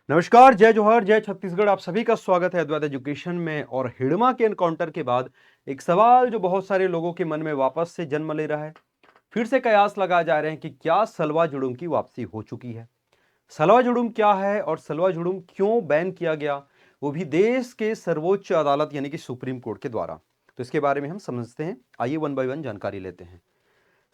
नमस्कार, जय जोहर, जय छत्तीसगढ़। आप सभी का स्वागत है अद्वैत एजुकेशन में। और हिड़मा के एनकाउंटर के बाद एक सवाल जो बहुत सारे लोगों के मन में वापस से जन्म ले रहा है, फिर से कयास लगाए जा रहे हैं कि क्या सलवा जुडुम की वापसी हो चुकी है। सलवा जुडुम क्या है और सलवा जुडुम क्यों बैन किया गया, वो भी देश के सर्वोच्च अदालत यानी कि सुप्रीम कोर्ट के द्वारा। तो इसके बारे में हम समझते हैं। आइए वन बाय वन जानकारी लेते हैं।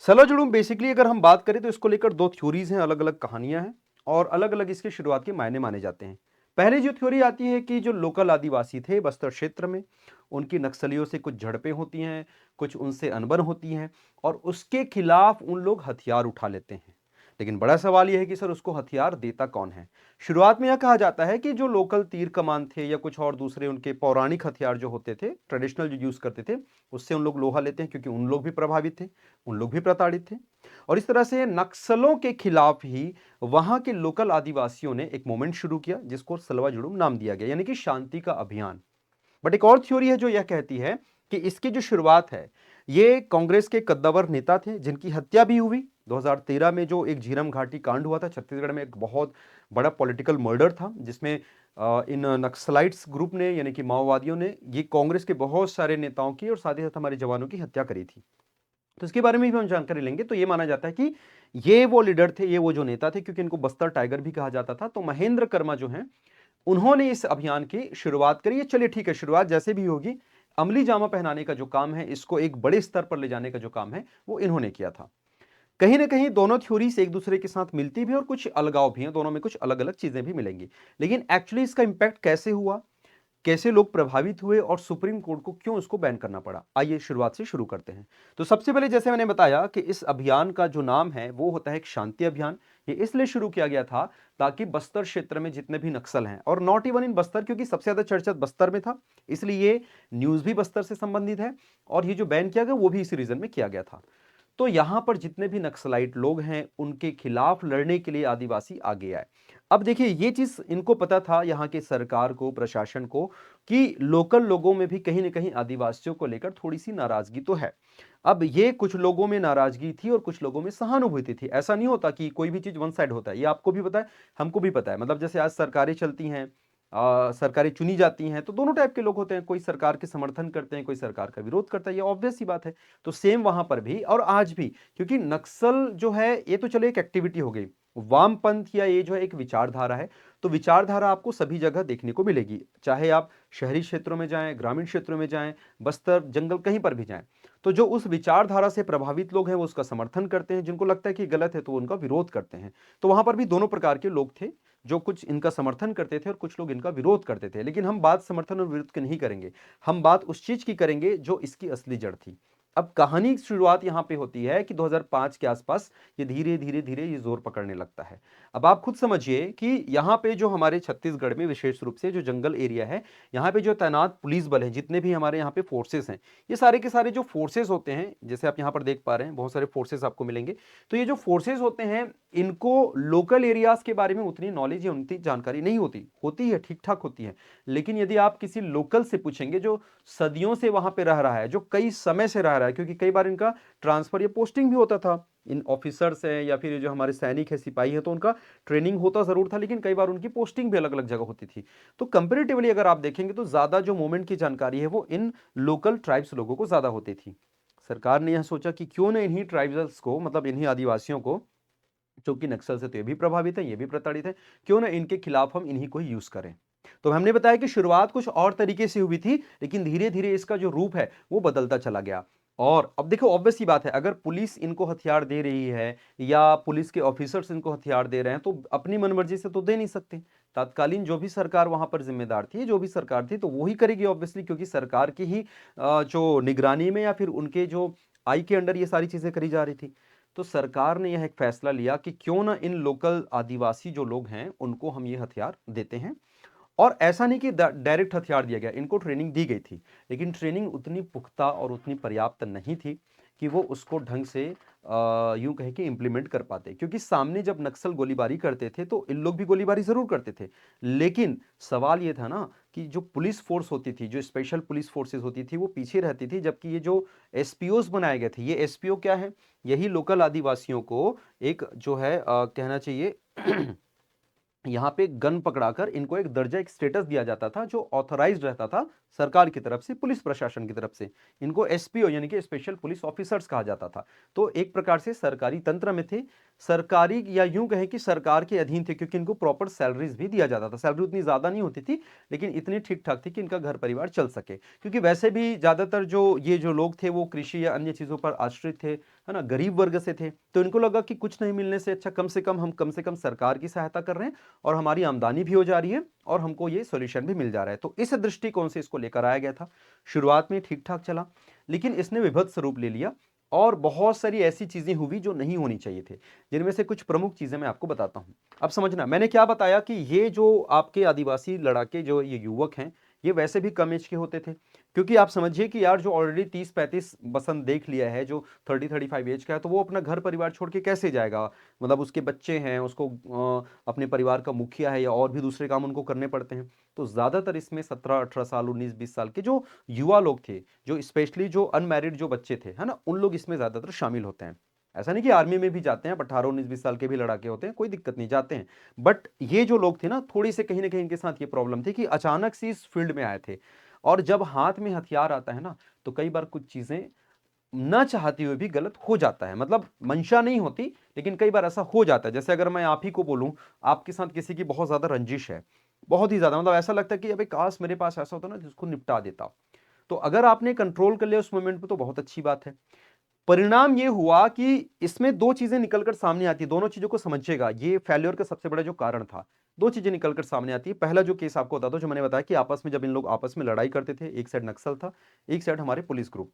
सलवा जुडुम बेसिकली अगर हम बात करें तो इसको लेकर दो थ्योरीज हैं, अलग अलग कहानियां हैं और अलग अलग इसके शुरुआत के मायने माने जाते हैं। पहले जो थ्योरी आती है कि जो लोकल आदिवासी थे बस्तर क्षेत्र में, उनकी नक्सलियों से कुछ झड़पें होती हैं, कुछ उनसे अनबन होती हैं और उसके खिलाफ उन लोग हथियार उठा लेते हैं। लेकिन बड़ा सवाल यह है कि सर उसको हथियार देता कौन है। शुरुआत में यह कहा जाता है कि जो लोकल तीर कमान थे या कुछ और दूसरे उनके पौराणिक हथियार जो होते थे, ट्रेडिशनल जो यूज करते थे, उससे उन लोग लोहा लेते हैं क्योंकि उन लोग भी प्रभावित थे, उन लोग भी प्रताड़ित थे। और इस तरह से नक्सलों के खिलाफ ही वहां के लोकल आदिवासियों ने एक मूवमेंट शुरू किया जिसको सलवा जुडुम नाम दिया गया, यानी कि शांति का अभियान। बट एक और थ्योरी है जो यह कहती है कि इसकी जो शुरुआत है, ये कांग्रेस के कद्दावर नेता थे जिनकी हत्या भी हुई 2013 में। जो एक झीरम घाटी कांड हुआ था छत्तीसगढ़ में, एक बहुत बड़ा पॉलिटिकल मर्डर था जिसमें इन नक्सलाइट्स ग्रुप ने यानी कि माओवादियों ने ये कांग्रेस के बहुत सारे नेताओं की और साथ ही साथ हमारे जवानों की हत्या करी थी। तो इसके बारे में भी हम जानकारी लेंगे। तो ये माना जाता है कि ये वो लीडर थे, ये वो जो नेता थे, क्योंकि इनको बस्तर टाइगर भी कहा जाता था। तो महेंद्र कर्मा जो हैं, उन्होंने इस अभियान की शुरुआत करी है। चलिए ठीक है, शुरुआत जैसे भी होगी, अमली जामा पहनाने का जो काम है, इसको एक बड़े स्तर पर ले जाने का जो काम है, वो इन्होंने किया था। कहीं ना कहीं दोनों थ्योरीज एक दूसरे के साथ मिलती भी और कुछ अलगाव भी हैं, दोनों में कुछ अलग अलग चीजें भी मिलेंगी। लेकिन एक्चुअली इसका इंपैक्ट कैसे हुआ, कैसे लोग प्रभावित हुए और सुप्रीम कोर्ट को क्यों इसको बैन करना पड़ा, आइए शुरुआत से शुरू करते हैं। तो सबसे पहले जैसे मैंने बताया कि इस अभियान का जो नाम है वो होता है एक शांति अभियान। ये इसलिए शुरू किया गया था ताकि बस्तर क्षेत्र में जितने भी नक्सल हैं, और नॉट इवन इन बस्तर, क्योंकि सबसे ज्यादा चर्चा बस्तर में था, इसलिए ये न्यूज भी बस्तर से संबंधित है। और ये जो बैन किया गया वो भी इसी रीजन में किया गया था। तो यहां पर जितने भी नक्सलाइट लोग हैं उनके खिलाफ लड़ने के लिए आदिवासी आगे आए। अब देखिए, ये चीज इनको पता था, यहाँ की सरकार को, प्रशासन को, कि लोकल लोगों में भी कहीं ना कहीं आदिवासियों को लेकर थोड़ी सी नाराजगी तो है। अब ये कुछ लोगों में नाराजगी थी और कुछ लोगों में सहानुभूति थी। ऐसा नहीं होता कि कोई भी चीज वन साइड होता है, ये आपको भी पता है, हमको भी पता है। मतलब जैसे आज सरकारें चलती हैं, सरकारें चुनी जाती हैं, तो दोनों टाइप के लोग होते हैं, कोई सरकार के समर्थन करते हैं, कोई सरकार का विरोध करता है, ये ऑब्वियस सी बात है। तो सेम वहां पर भी और आज भी, क्योंकि नक्सल जो है ये तो चलो एक एक्टिविटी हो गई, वामपंथ या ये जो है एक विचारधारा है। तो विचारधारा आपको सभी जगह देखने को मिलेगी, चाहे आप शहरी क्षेत्रों में जाएं, ग्रामीण क्षेत्रों में जाएं, बस्तर जंगल कहीं पर भी जाएं। तो जो उस विचारधारा से प्रभावित लोग हैं वो उसका समर्थन करते हैं, जिनको लगता है कि गलत है तो उनका विरोध करते हैं। तो वहां पर भी दोनों प्रकार के लोग थे, जो कुछ इनका समर्थन करते थे और कुछ लोग इनका विरोध करते थे। लेकिन हम बात समर्थन और विरोध की नहीं करेंगे, हम बात उस चीज की करेंगे जो इसकी असली जड़ थी। अब कहानी की शुरुआत यहां पे होती है कि 2005 के आसपास ये धीरे धीरे धीरे ये जोर पकड़ने लगता है। अब आप खुद समझिए कि यहाँ पे जो हमारे छत्तीसगढ़ में विशेष रूप से जो जंगल एरिया है, यहाँ पे जो तैनात पुलिस बल है, जितने भी हमारे यहाँ पे फोर्सेस हैं, ये सारे के सारे जो फोर्सेस होते हैं, जैसे आप यहाँ पर देख पा रहे हैं बहुत सारे फोर्सेस आपको मिलेंगे। तो ये जो फोर्सेस होते हैं, इनको लोकल एरियाज के बारे में उतनी नॉलेज या उतनी जानकारी नहीं होती, होती है ठीक ठाक होती है। लेकिन यदि आप किसी लोकल से पूछेंगे जो सदियों से वहां पे रह रहा है, जो कई समय से रह रहा है, क्योंकि कई बार इनका ट्रांसफर या पोस्टिंग भी होता था, इन ऑफिसर्स हैं या फिर जो हमारे सैनिक है, सिपाही है, तो उनका ट्रेनिंग होता जरूर था, लेकिन कई बार उनकी पोस्टिंग भी अलग अलग जगह होती थी। तो कंपेरेटिवली अगर आप देखेंगे तो ज्यादा जो मूवमेंट की जानकारी है वो इन लोकल ट्राइब्स लोगों को ज्यादा होती थी। सरकार ने यह सोचा कि क्यों ना इन्हीं ट्राइब्स को, मतलब इन्हीं आदिवासियों को, जो कि नक्सल से तो ये भी प्रभावित है, ये भी प्रताड़ित है, क्यों ना इनके खिलाफ हम इन्हीं को ही यूज करें। तो हमने बताया कि शुरुआत कुछ और तरीके से हुई थी, लेकिन धीरे धीरे इसका जो रूप है वो बदलता चला गया। और अब देखो, ऑब्वियस सी बात है, अगर पुलिस इनको हथियार दे रही है या पुलिस के ऑफिसर्स इनको हथियार दे रहे हैं तो अपनी मनमर्जी से तो दे नहीं सकते। तत्कालीन जो भी सरकार वहां पर जिम्मेदार थी, जो भी सरकार थी, तो वो ही करेगी ऑब्वियसली, क्योंकि सरकार की ही जो निगरानी में या फिर उनके जो आई के अंडर ये सारी चीजें करी जा रही थी। तो सरकार ने यह एक फैसला लिया कि क्यों ना इन लोकल आदिवासी जो लोग हैं उनको हम ये हथियार देते हैं। और ऐसा नहीं कि डायरेक्ट हथियार दिया गया, इनको ट्रेनिंग दी गई थी, लेकिन ट्रेनिंग उतनी पुख्ता और उतनी पर्याप्त नहीं थी कि वो उसको ढंग से यूं कहे कि इंप्लीमेंट कर पाते। क्योंकि सामने जब नक्सल गोलीबारी करते थे तो इन लोग भी गोलीबारी जरूर करते थे, लेकिन सवाल ये था ना कि जो पुलिस फोर्स होती थी, जो स्पेशल पुलिस फोर्सेस होती थी, वो पीछे रहती थी। जबकि ये जो एसपीओस बनाए गए थे, ये एसपीओ क्या है, यही लोकल आदिवासियों को एक जो है कहना चाहिए यहाँ पे गन पकड़ाकर इनको एक दर्जा, एक स्टेटस दिया जाता था जो ऑथराइज्ड रहता था सरकार की तरफ से, पुलिस प्रशासन की तरफ से। इनको एसपीओ यानी कि स्पेशल पुलिस ऑफिसर्स कहा जाता था। तो एक प्रकार से सरकारी तंत्र में थे, सरकारी या यूं कहें कि सरकार के अधीन थे, क्योंकि इनको प्रॉपर सैलरीज भी दिया जाता था। सैलरी उतनी ज्यादा नहीं होती थी, लेकिन इतनी ठीक ठाक थी कि इनका घर परिवार चल सके, क्योंकि वैसे भी ज्यादातर जो लोग थे वो कृषि या अन्य चीजों पर आश्रित थे, है ना, गरीब वर्ग से थे। तो इनको लगा कि कुछ नहीं मिलने से अच्छा कम से कम सरकार की सहायता कर रहे हैं और हमारी आमदनी भी हो जा रही है और हमको ये सॉल्यूशन भी मिल जा रहा है। तो इस दृष्टिकोण से इसको लेकर आया गया था। शुरुआत में ठीक ठाक चला, लेकिन इसने विभत्स स्वरूप ले लिया और बहुत सारी ऐसी चीजें हुई जो नहीं होनी चाहिए थे, जिनमें से कुछ प्रमुख चीजें मैं आपको बताता हूं। अब समझना, मैंने क्या बताया कि ये जो आपके आदिवासी लड़ाके, जो ये युवक हैं, ये वैसे भी कम एज के होते थे, क्योंकि आप समझिए कि यार जो ऑलरेडी 30-35 बसंत देख लिया है, जो 30-35 एज का है, तो वो अपना घर परिवार छोड़ के कैसे जाएगा? मतलब उसके बच्चे हैं, उसको अपने परिवार का मुखिया है या और भी दूसरे काम उनको करने पड़ते हैं। तो ज्यादातर इसमें 17-18 साल, 19-20 साल के जो युवा लोग थे, जो स्पेशली जो अनमैरिड जो बच्चे थे, है ना, उन लोग इसमें ज्यादातर शामिल होते हैं। ऐसा नहीं कि आर्मी में भी जाते हैं, 18-19-20 साल के भी लड़ाके होते हैं, कोई दिक्कत नहीं, जाते हैं। बट ये जो लोग थे ना, थोड़ी से कहीं ना कहीं इनके साथ ये प्रॉब्लम थी कि अचानक से इस फील्ड में आए थे, और जब हाथ में हथियार आता है ना, तो कई बार कुछ चीजें ना चाहते हुए भी गलत हो जाता है। मतलब मंशा नहीं होती, लेकिन कई बार ऐसा हो जाता है। जैसे अगर मैं आप ही को बोलूं, आपके साथ किसी की बहुत ज्यादा रंजिश है, बहुत ही ज्यादा, मतलब ऐसा लगता है कि अबे काश मेरे पास ऐसा होता ना जिसको निपटा देता। तो अगर आपने कंट्रोल कर लिया उस मोमेंट पे तो बहुत अच्छी बात है। परिणाम ये हुआ कि इसमें दो चीजें निकलकर सामने आती है, दोनों चीजों को समझिएगा, ये फेल्योर का सबसे बड़ा जो कारण था। दो चीजें निकलकर सामने आती है। पहला जो केस आपको बता दो, जो मैंने बताया कि आपस में जब इन लोग आपस में लड़ाई करते थे, एक साइड नक्सल था, एक साइड हमारे पुलिस ग्रुप,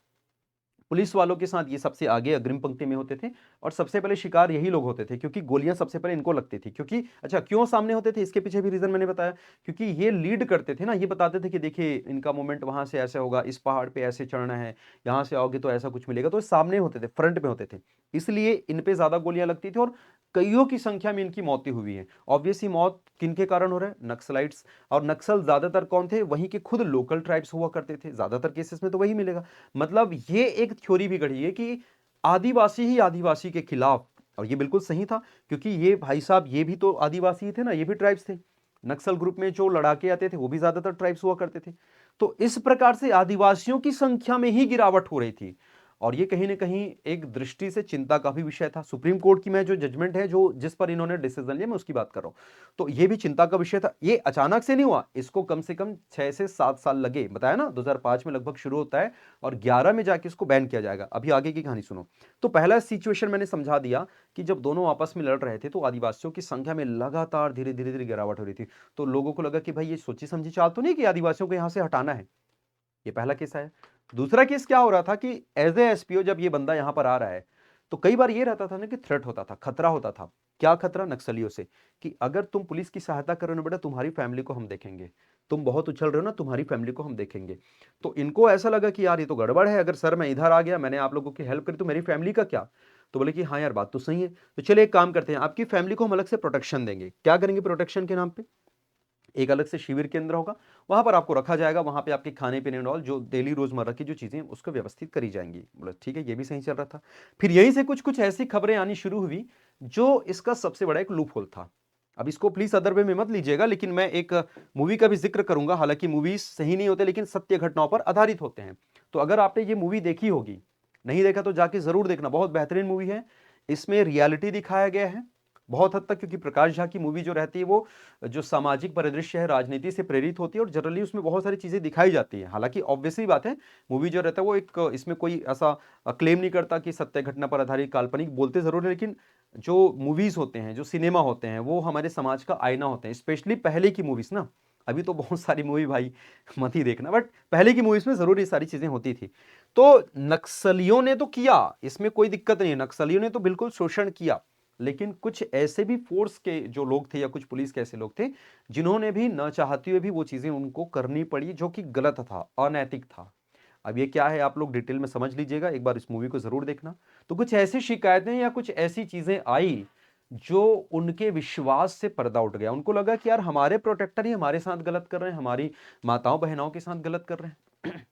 पुलिस वालों के साथ ये सबसे आगे अग्रिम पंक्ति में होते थे, और सबसे पहले शिकार यही लोग होते थे, क्योंकि गोलियां सबसे पहले इनको लगती थी। क्योंकि अच्छा, क्यों सामने होते थे, इसके पीछे भी रीजन मैंने बताया, क्योंकि ये लीड करते थे ना, ये बताते थे कि देखिए इनका मूवमेंट वहां से ऐसे होगा, इस पहाड़ पे ऐसे चढ़ना है, यहाँ से आओगे तो ऐसा कुछ मिलेगा। तो सामने होते थे, फ्रंट में होते थे, इसलिए इन पे ज्यादा गोलियां लगती थी और कईयों की संख्या में इनकी मौतें हुई है। ऑब्वियसली मौत किनके कारण हो रहा है? नक्सलाइट्स। और नक्सल ज्यादातर कौन थे? वहीं के खुद लोकल ट्राइब्स हुआ करते थे, ज्यादातर केसेस में तो वही मिलेगा। मतलब ये एक थ्योरी भी गढ़ी है कि आदिवासी ही आदिवासी के खिलाफ, और ये बिल्कुल सही था, क्योंकि ये भाई साहब ये भी तो आदिवासी थे ना, ये भी ट्राइब्स थे। नक्सल ग्रुप में जो लड़ाके आते थे वो भी ज्यादातर ट्राइब्स हुआ करते थे। तो इस प्रकार से आदिवासियों की संख्या में ही गिरावट हो रही थी, और ये कहीं ना कहीं एक दृष्टि से चिंता का भी विषय था। सुप्रीम कोर्ट की मैं जो जजमेंट है, जो जिस पर इन्होंने डिसीजन लिया, मैं उसकी बात कर रहा हूं। तो ये भी चिंता का विषय था। ये अचानक से नहीं हुआ, इसको कम से कम 6 से 7 साल लगे, बताया ना, 2005 में लगभग शुरू होता है और 11 में जाके इसको बैन किया जाएगा। अभी आगे की कहानी सुनो। तो पहला सिचुएशन मैंने समझा दिया कि जब दोनों आपस में लड़ रहे थे तो आदिवासियों की संख्या में लगातार धीरे धीरे धीरे गिरावट हो रही थी। तो लोगों को लगा कि भाई ये सोची समझी चाल तो नहीं कि आदिवासियों को यहां से हटाना है। ये पहला केस है। दूसरा केस क्या हो रहा था कि एज ए एसपीओ जब ये बंदा यहां पर आ रहा है, तो कई बार ये रहता था ना कि थ्रेट होता था, खतरा होता था। क्या खतरा? नक्सलियों से, कि अगर तुम पुलिस की सहायता कर रहे हो ना बेटा, तुम्हारी फैमिली को हम देखेंगे, तुम बहुत उछल रहे हो ना, तुम्हारी फैमिली को हम देखेंगे। तो इनको ऐसा लगा कि यार ये तो गड़बड़ है, अगर सर मैं इधर आ गया, मैंने आप लोगों की हेल्प करी, तो मेरी फैमिली का क्या? तो बोले कि हाँ यार बात तो सही है, तो चलिए एक काम करते हैं, आपकी फैमिली को हम अलग से प्रोटेक्शन देंगे। क्या करेंगे प्रोटेक्शन के नाम पे? एक अलग से शिविर केंद्र होगा, वहां पर आपको रखा जाएगा, वहां पे आपके खाने पीने और जो डेली रोजमर्रा की जो चीजें उसको व्यवस्थित करी जाएंगी। बोला ठीक है, ये भी सही चल रहा था। फिर यहीं से कुछ कुछ ऐसी खबरें आनी शुरू हुई जो इसका सबसे बड़ा एक लूप होल था। अब इसको प्लीज अदर वे में मत लीजिएगा, लेकिन मैं एक मूवी का भी जिक्र करूंगा, हालांकि मूवीज सही नहीं होते लेकिन सत्य घटनाओं पर आधारित होते हैं। तो अगर आपने ये मूवी देखी होगी, नहीं देखा तो जाके जरूर देखना, बहुत बेहतरीन मूवी है। इसमें रियलिटी दिखाया गया है बहुत हद तक, क्योंकि प्रकाश झा की मूवी जो रहती है वो जो सामाजिक परिदृश्य है, राजनीति से प्रेरित होती है, और जनरली उसमें बहुत सारी चीजें दिखाई जाती है। हालांकि ऑब्वियसली बात है, मूवी जो रहता है वो एक, इसमें कोई ऐसा क्लेम नहीं करता कि सत्य घटना पर आधारित, काल्पनिक बोलते जरूर है, लेकिन जो मूवीज होते हैं, जो सिनेमा होते हैं, वो हमारे समाज का आईना होते हैं। स्पेशली पहले की मूवीज ना, अभी तो बहुत सारी मूवी भाई मत ही देखना, बट पहले की मूवीज में जरूर ये सारी चीजें होती थी। तो नक्सलियों ने तो किया, इसमें कोई दिक्कत नहीं है, नक्सलियों ने तो बिल्कुल शोषण किया, लेकिन कुछ ऐसे भी फोर्स के जो लोग थे या कुछ पुलिस के ऐसे लोग थे जिन्होंने भी न चाहते हुए भी वो चीजें उनको करनी पड़ी, जो कि गलत था, अनैतिक था। अब ये क्या है आप लोग डिटेल में समझ लीजिएगा, एक बार इस मूवी को जरूर देखना। तो कुछ ऐसी शिकायतें या कुछ ऐसी चीजें आई जो उनके विश्वास से पर्दा उठ गया। उनको लगा कि यार हमारे प्रोटेक्टर ही हमारे साथ गलत कर रहे हैं, हमारी माताओं बहनों के साथ गलत कर रहे हैं।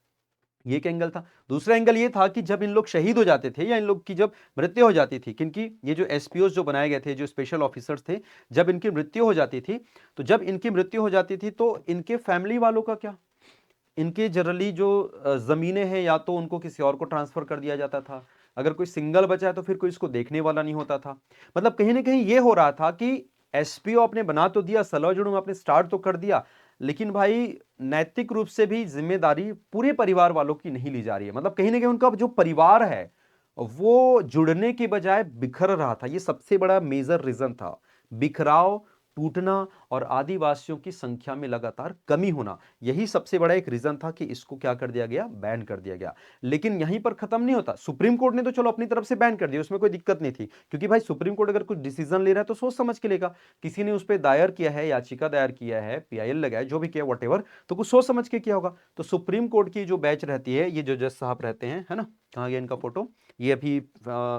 ये एक एंगल था। दूसरा एंगल ये था कि जब इन लोग शहीद हो जाते थे या इन लोग की जब मृत्यु हो जाती थी, किनकी, ये जो एसपीओ जो बनाए गए थे, जो स्पेशल ऑफिसर्स थे, जब इनकी मृत्यु हो जाती थी, तो जब इनकी मृत्यु हो जाती थी तो इनके फैमिली वालों का क्या? इनके जनरली जो जमीनें हैं या तो उनको किसी और को ट्रांसफर कर दिया जाता था, अगर कोई सिंगल बचा है तो फिर कोई इसको देखने वाला नहीं होता था। मतलब कहीं ना कहीं ये हो रहा था कि एसपीओ आपने बना तो दिया, सलवा जुड़ूम आपने स्टार्ट तो कर दिया, लेकिन भाई नैतिक रूप से भी जिम्मेदारी पूरे परिवार वालों की नहीं ली जा रही है। मतलब कहीं ना कहीं उनका जो परिवार है वो जुड़ने के बजाय बिखर रहा था। ये सबसे बड़ा मेजर रीजन था, बिखराव, टूटना और आदिवासियों की संख्या में लगातार कमी होना। यही सबसे बड़ा एक रीजन था कि इसको क्या कर दिया गया, बैन कर दिया गया। लेकिन यहीं पर खत्म नहीं होता, सुप्रीम कोर्ट ने तो चलो अपनी तरफ से बैन कर दिया, उसमें कोई दिक्कत नहीं थी, क्योंकि भाई सुप्रीम कोर्ट अगर कुछ डिसीजन ले रहा है तो सोच समझ के लेगा। किसी ने उस पर दायर किया है, याचिका दायर किया है, पीआईएल लगाया, जो भी किया वट, तो कुछ सोच समझ के किया होगा। तो सुप्रीम कोर्ट की जो बैच रहती है, ये जो जज साहब रहते हैं, है ना, कहाँ गया इनका फोटो, ये अभी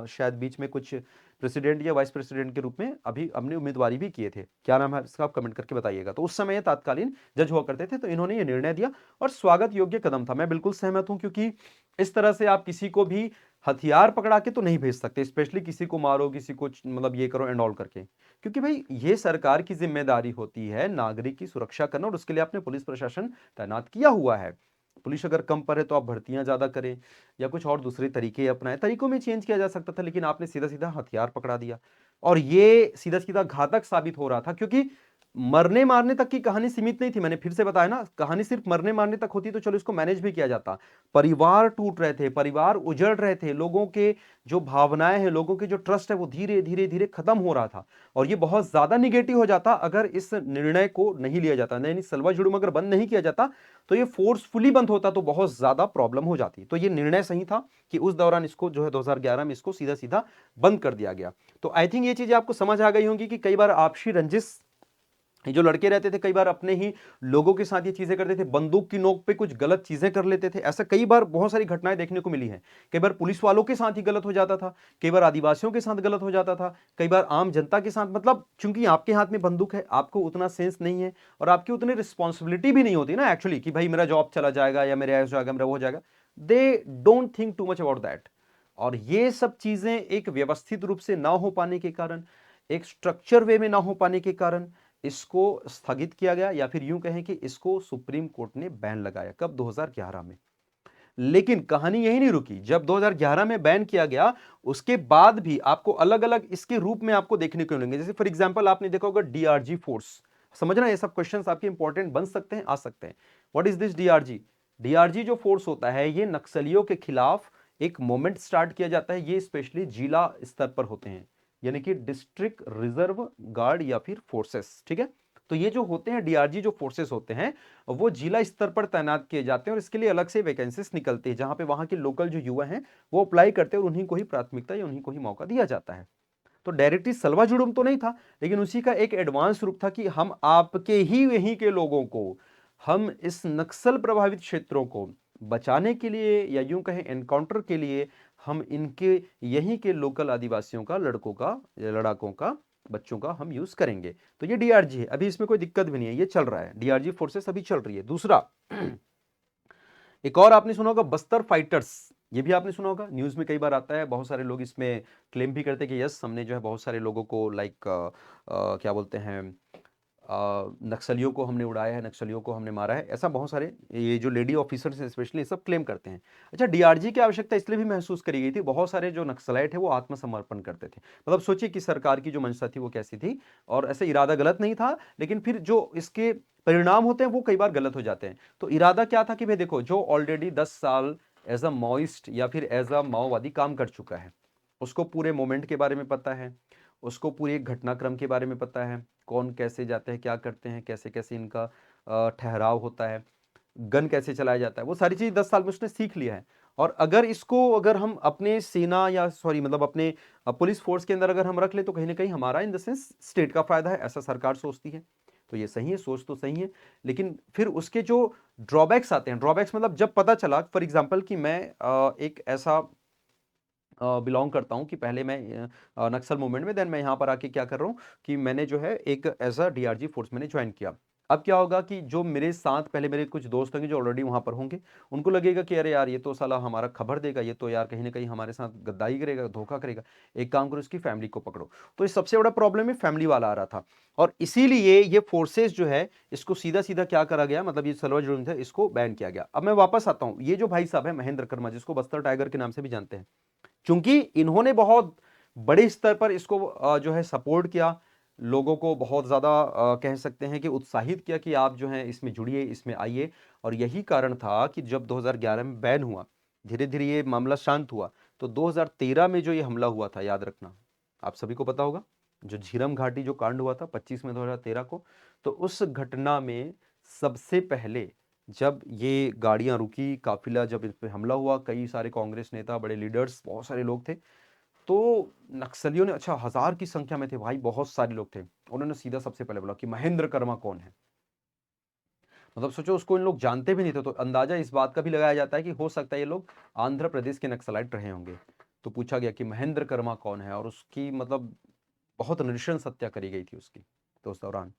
शायद बीच में कुछ प्रेसिडेंट या वाइस प्रेसिडेंट के रूप में अभी अपनी उम्मीदवारी भी किए थे, क्या नाम है इसका आप कमेंट करके बताइएगा। तो उस समय तत्कालीन जज हुआ करते थे, तो इन्होंने ये निर्णय दिया और स्वागत योग्य कदम था। मैं बिल्कुल सहमत हूं, क्योंकि इस तरह से आप किसी को भी हथियार पकड़ा के तो नहीं भेज सकते, स्पेशली किसी को मारो, किसी को मतलब ये करो एंड ऑल करके, क्योंकि भाई ये सरकार की जिम्मेदारी होती है नागरिक की सुरक्षा करना, और उसके लिए आपने पुलिस प्रशासन तैनात किया हुआ है। पुलिस अगर कम पर है तो आप भर्तियां ज्यादा करें या कुछ और दूसरे तरीके अपनाएं, तरीकों में चेंज किया जा सकता था, लेकिन आपने सीधा सीधा हथियार पकड़ा दिया। और ये सीधा सीधा घातक साबित हो रहा था, क्योंकि मरने मारने तक की कहानी सीमित नहीं थी। मैंने फिर से बताया ना, कहानी सिर्फ मरने मारने तक होती तो चलो इसको मैनेज भी किया जाता। परिवार टूट रहे थे, परिवार उजड़ रहे थे, लोगों के जो भावनाएं हैं, लोगों के जो ट्रस्ट है वो धीरे धीरे धीरे खत्म हो रहा था। और ये बहुत ज्यादा निगेटिव हो जाता अगर इस निर्णय को नहीं लिया जाता, यानी सलवा जुड़ूम अगर बंद नहीं किया जाता, तो ये फोर्सफुली बंद होता तो बहुत ज्यादा प्रॉब्लम हो जाती। तो ये निर्णय सही था कि उस दौरान इसको जो है 2011 में इसको सीधा सीधा बंद कर दिया गया। तो आई थिंक ये चीजें आपको समझ आ गई होंगी कि कई बार आपसी रंजिश, ये जो लड़के रहते थे कई बार अपने ही लोगों के साथ ये चीजें करते थे, बंदूक की नोक पे कुछ गलत चीजें कर लेते थे। ऐसा कई बार बहुत सारी घटनाएं देखने को मिली हैं। कई बार पुलिस वालों के साथ ही गलत हो जाता था, कई बार आदिवासियों के साथ गलत हो जाता था, कई बार आम जनता के साथ। मतलब चूंकि आपके हाथ में बंदूक है, आपको उतना सेंस नहीं है और आपकी उतनी रिस्पॉन्सिबिलिटी भी नहीं होती ना एक्चुअली, कि भाई मेरा जॉब चला जाएगा या मेरा ऐसा हो जाएगा, मेरा वो हो जाएगा। They don't think too much about that. और ये सब चीजें एक व्यवस्थित रूप से ना हो पाने के कारण, एक स्ट्रक्चर वे में ना हो पाने के कारण इसको स्थगित किया गया, या फिर यूं कहें कि इसको सुप्रीम कोर्ट ने बैन लगाया। कब? 2011 में। लेकिन कहानी यही नहीं रुकी। जब 2011 में बैन किया गया, उसके बाद भी आपको अलग अलग इसके रूप में आपको देखने को मिलेंगे। जैसे फॉर एग्जांपल आपने देखा होगा डीआरजी फोर्स। समझना, ये सब क्वेश्चंस आपके इंपॉर्टेंट बन सकते हैं, आ सकते हैं। What is this DRG? DRG जो फोर्स होता है, ये नक्सलियों के खिलाफ एक मूवमेंट स्टार्ट किया जाता है। ये स्पेशली जिला स्तर पर होते हैं, यानी कि डिस्ट्रिक्ट रिजर्व गार्ड या फिर फोर्सेस, ठीक है। तो ये जो होते हैं डीआरजी जो फोर्सेस होते हैं, वो जिला स्तर पर तैनात किए जाते हैं और इसके लिए अलग से वैकेंसीज निकलती है, जहां पे वहां के लोकल जो युवा हैं वो अप्लाई करते हैं और उन्हीं को ही प्राथमिकता या उन्हीं को ही मौका दिया जाता है। तो डायरेक्टली सलवा जुड़ूम तो नहीं था, लेकिन उसी का एक एडवांस रूप था कि हम आपके ही वहीं के लोगों को, हम इस नक्सल प्रभावित क्षेत्रों को बचाने के लिए या यूं कहें एनकाउंटर के लिए, हम इनके यहीं के लोकल आदिवासियों का, लड़कों का या लड़ाकों का, बच्चों का हम यूज करेंगे। तो ये डीआरजी है, अभी इसमें कोई दिक्कत भी नहीं है, ये चल रहा है, डीआरजी फोर्सेस अभी चल रही है। दूसरा एक और आपने सुना होगा बस्तर फाइटर्स, ये भी आपने सुना होगा, न्यूज में कई बार आता है। बहुत सारे लोग इसमें क्लेम भी करते हैं कि यस, हमने जो है बहुत सारे लोगों को लाइक क्या बोलते हैं, नक्सलियों को हमने उड़ाया है, नक्सलियों को हमने मारा है। ऐसा बहुत सारे ये जो लेडी ऑफिसर्स हैं स्पेशली सब क्लेम करते हैं। अच्छा, डीआरजी की आवश्यकता इसलिए भी महसूस करी गई थी, बहुत सारे जो नक्सलाइट है वो आत्मसमर्पण करते थे। मतलब सोचिए कि सरकार की जो मंशा थी वो कैसी थी, और ऐसे इरादा गलत नहीं था, लेकिन फिर जो इसके परिणाम होते हैं वो कई बार गलत हो जाते हैं। तो इरादा क्या था कि भाई देखो, जो ऑलरेडी 10 साल एज अ माओइस्ट या फिर एज अ माओवादी काम कर चुका है, उसको पूरे मोमेंट के बारे में पता है, उसको पूरे घटनाक्रम के बारे में पता है, कौन कैसे जाते हैं, क्या करते हैं, कैसे कैसे इनका ठहराव होता है, गन कैसे चलाया जाता है, वो सारी चीज 10 साल में उसने सीख लिया है। और अगर इसको अगर हम अपने सेना या सॉरी मतलब अपने पुलिस फोर्स के अंदर अगर हम रख ले, तो कहीं ना कहीं हमारा इन द सेंस स्टेट का फायदा है, ऐसा सरकार सोचती है। तो ये सही है, सोच तो सही है, लेकिन फिर उसके जो ड्रॉबैक्स आते हैं, ड्रॉबैक्स मतलब जब पता चला फॉर एग्जाम्पल कि मैं एक ऐसा बिलोंग करता हूं कि पहले मैं नक्सल मूवमेंट में, देन मैं यहां पर आके क्या कर रहा हूं कि मैंने जो है एक एज अ डीआरजी फोर्स मैंने ज्वाइन किया। अब क्या होगा कि जो मेरे साथ पहले मेरे कुछ दोस्त होंगे जो ऑलरेडी वहां पर होंगे, उनको लगेगा कि अरे यार ये तो साला हमारा खबर देगा, ये तो यार कहीं ना कहीं हमारे साथ गद्दारी करेगा, धोखा करेगा, एक काम करो इसकी फैमिली को पकड़ो। तो ये सबसे बड़ा प्रॉब्लम है, फैमिली वाला आ रहा था। और इसीलिए ये फोर्सेस जो है इसको सीधा सीधा क्या करा गया, मतलब ये सलवा जुर्म था, इसको बैन किया गया। अब मैं वापस आता हूं, ये जो भाई साहब है महेंद्र कर्मा, जिसको बस्तर टाइगर के नाम से भी जानते हैं, क्योंकि इन्होंने बहुत बड़े स्तर पर इसको जो है सपोर्ट किया, लोगों को बहुत ज़्यादा कह सकते हैं कि उत्साहित किया कि आप जो हैं इसमें जुड़िए, इसमें आइए। और यही कारण था कि जब 2011 में बैन हुआ, धीरे धीरे ये मामला शांत हुआ, तो 2013 में जो ये हमला हुआ था, याद रखना आप सभी को पता होगा, जो झीरम घाटी जो कांड हुआ था 25 में 2013 को, तो उस घटना में सबसे पहले जब ये गाड़ियां रुकी, काफिला जब इस पे हमला हुआ, कई सारे कांग्रेस नेता, बड़े लीडर्स, बहुत सारे लोग थे, तो नक्सलियों ने, अच्छा 1000 की संख्या में थे भाई, बहुत सारे लोग थे, उन्होंने सीधा सबसे पहले बोला कि महेंद्र कर्मा कौन है। मतलब सोचो, उसको इन लोग जानते भी नहीं थे, तो अंदाजा इस बात का भी लगाया जाता है कि हो सकता है ये लोग आंध्र प्रदेश के नक्सलाइट रहे होंगे। तो पूछा गया कि महेंद्र कर्मा कौन है, और उसकी मतलब बहुत नृशंस हत्या करी गई थी उसकी तो उस दौरान।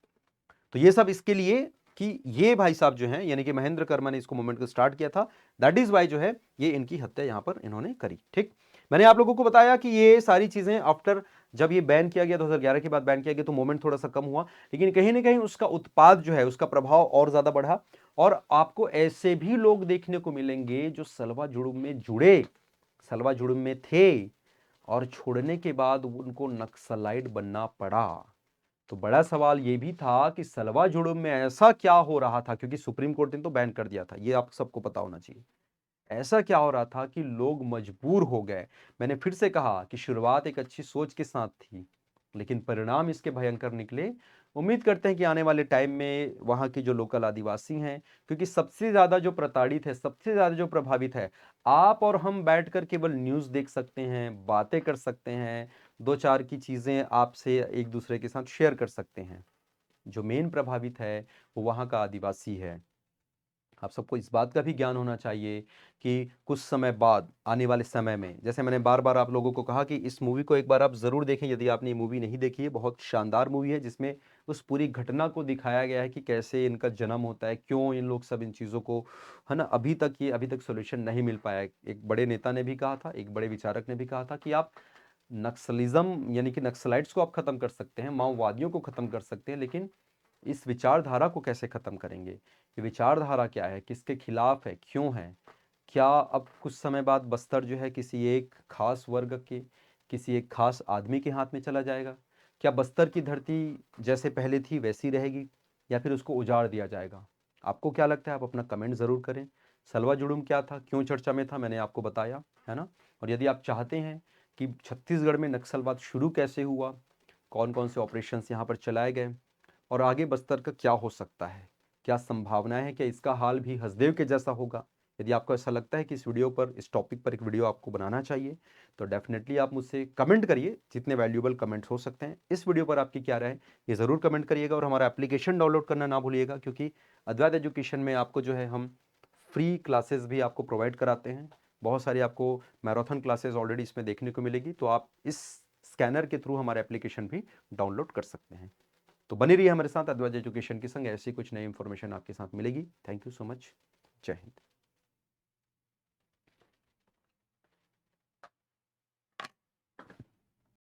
तो ये सब इसके लिए कि ये भाई साहब जो हैं, यानी कि महेंद्र कर्मा ने इसको मूवमेंट को स्टार्ट किया था, दैट इज वाई जो है ये इनकी हत्या यहां पर इन्होंने करी। ठीक, मैंने आप लोगों को बताया कि ये सारी चीजें आफ्टर जब ये बैन किया गया 2011 के बाद बैन किया गया, तो मूवमेंट थोड़ा सा कम हुआ, लेकिन कहीं ना कहीं उसका उत्पाद जो है, उसका प्रभाव और ज्यादा बढ़ा। और आपको ऐसे भी लोग देखने को मिलेंगे जो सलवा जुड़ुम में जुड़े, सलवा जुड़ुम में थे, और छोड़ने के बाद उनको नक्सलाइट बनना पड़ा। तो बड़ा सवाल यह भी था कि सलवा जुड़ुम में ऐसा क्या हो रहा था, क्योंकि सुप्रीम कोर्ट ने तो बैन कर दिया था, यह आप सबको पता होना चाहिए। ऐसा क्या हो रहा था कि लोग मजबूर हो गए। मैंने फिर से कहा कि शुरुआत एक अच्छी सोच के साथ थी, लेकिन परिणाम इसके भयंकर निकले। उम्मीद करते हैं कि आने वाले टाइम में वहां की जो लोकल आदिवासी हैं, क्योंकि सबसे ज्यादा जो प्रताड़ित है, सबसे ज्यादा जो प्रभावित है, आप और हम बैठकर केवल न्यूज देख सकते हैं, बातें कर सकते हैं, दो चार की चीजें आपसे एक दूसरे के साथ शेयर कर सकते हैं। जो मेन प्रभावित है वो वहां का आदिवासी है। आप सबको इस बात का भी ज्ञान होना चाहिए कि कुछ समय बाद, आने वाले समय में, जैसे मैंने बार बार आप लोगों को कहा कि इस मूवी को एक बार आप जरूर देखें यदि आपने ये मूवी नहीं देखी है। बहुत शानदार मूवी है, जिसमें उस पूरी घटना को दिखाया गया है कि कैसे इनका जन्म होता है, क्यों इन लोग सब इन चीज़ों को, है ना, अभी तक सोल्यूशन नहीं मिल पाया है। एक बड़े नेता ने भी कहा था, एक बड़े विचारक ने भी कहा था कि आप नक्सलिज्म यानी कि नक्सलाइट्स को आप खत्म कर सकते हैं, माओवादियों को खत्म कर सकते हैं, लेकिन इस विचारधारा को कैसे खत्म करेंगे, ये विचारधारा क्या है, किसके खिलाफ है, क्यों है, क्या अब कुछ समय बाद बस्तर जो है किसी एक खास वर्ग के, किसी एक खास आदमी के हाथ में चला जाएगा? क्या बस्तर की धरती जैसे पहले थी वैसी रहेगी, या फिर उसको उजाड़ दिया जाएगा? आपको क्या लगता है? आप अपना कमेंट जरूर करें। सलवा जुडुम क्या था, क्यों चर्चा में था, मैंने आपको बताया, है ना। और यदि आप चाहते हैं कि छत्तीसगढ़ में नक्सलवाद शुरू कैसे हुआ, कौन कौन से ऑपरेशंस यहाँ पर चलाए गए, और आगे बस्तर का क्या हो सकता है, क्या संभावनाएं हैं, क्या इसका हाल भी हसदेव के जैसा होगा? यदि आपको ऐसा लगता है कि इस वीडियो पर, इस टॉपिक पर एक वीडियो आपको बनाना चाहिए, तो डेफिनेटली आप मुझसे कमेंट करिए, जितने वैल्यूएबल कमेंट्स हो सकते हैं। इस वीडियो पर आपकी क्या राय है ये ज़रूर कमेंट करिएगा, और हमारा एप्लीकेशन डाउनलोड करना ना भूलिएगा, क्योंकि अद्वैत एजुकेशन में आपको जो है हम फ्री क्लासेस भी आपको प्रोवाइड कराते हैं। बहुत सारी आपको मैराथन क्लासेस ऑलरेडी इसमें देखने को मिलेगी, तो आप इस स्कैनर के थ्रू हमारा एप्लीकेशन भी डाउनलोड कर सकते हैं। तो बनी रही हमारे साथ अद्वैत एजुकेशन के संग, ऐसी कुछ नई इंफॉर्मेशन आपके साथ मिलेगी। Thank you so much. जय हिंद।